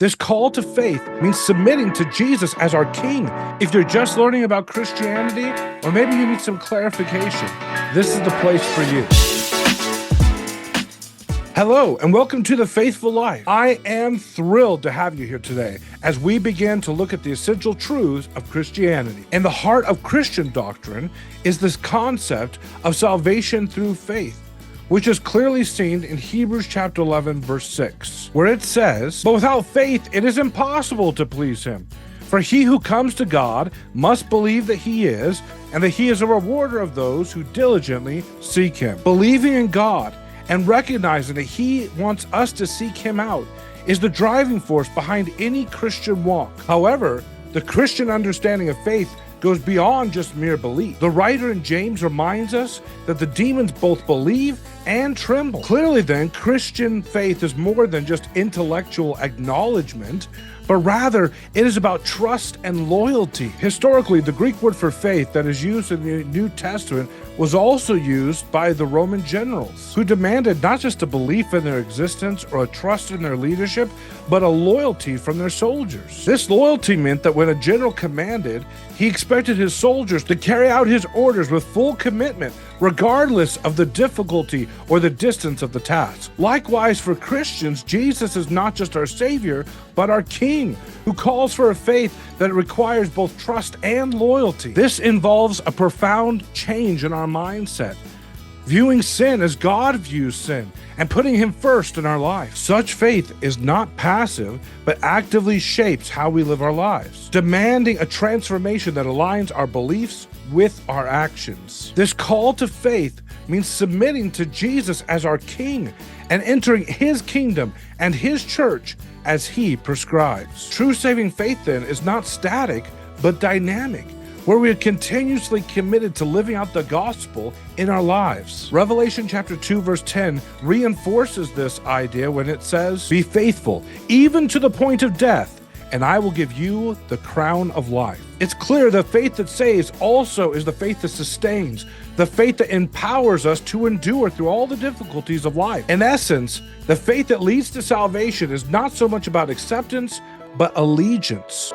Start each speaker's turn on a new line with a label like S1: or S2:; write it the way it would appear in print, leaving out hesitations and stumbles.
S1: This call to faith means submitting to Jesus as our King. If you're just learning about Christianity, or maybe you need some clarification, this is the place for you. Hello, and welcome to The Faithful Life. I am thrilled to have you here today as we begin to look at the essential truths of Christianity. And the heart of Christian doctrine is this concept of salvation through faith, which is clearly seen in Hebrews chapter 11, verse 6, where it says, "But without faith it is impossible to please him. For he who comes to God must believe that he is, and that he is a rewarder of those who diligently seek him." Believing in God and recognizing that he wants us to seek him out is the driving force behind any Christian walk. However, the Christian understanding of faith goes beyond just mere belief. The writer in James reminds us that the demons both believe and tremble. Clearly then, Christian faith is more than just intellectual acknowledgement, but rather it is about trust and loyalty. Historically, the Greek word for faith that is used in the New Testament was also used by the Roman generals, who demanded not just a belief in their existence or a trust in their leadership, but a loyalty from their soldiers. This loyalty meant that when a general commanded, he expected his soldiers to carry out his orders with full commitment, regardless of the difficulty or the distance of the task. Likewise, for Christians, Jesus is not just our Savior, but our King, who calls for a faith that requires both trust and loyalty. This involves a profound change in our mindset, viewing sin as God views sin, and putting him first in our life. Such faith is not passive, but actively shapes how we live our lives, demanding a transformation that aligns our beliefs with our actions. This call to faith means submitting to Jesus as our King and entering his kingdom and his church as he prescribes. True saving faith then is not static, but dynamic, where we are continuously committed to living out the gospel in our lives. Revelation chapter 2 verse 10 reinforces this idea when it says, "Be faithful, even to the point of death, and I will give you the crown of life." It's clear the faith that saves also is the faith that sustains, the faith that empowers us to endure through all the difficulties of life. In essence, the faith that leads to salvation is not so much about acceptance, but allegiance.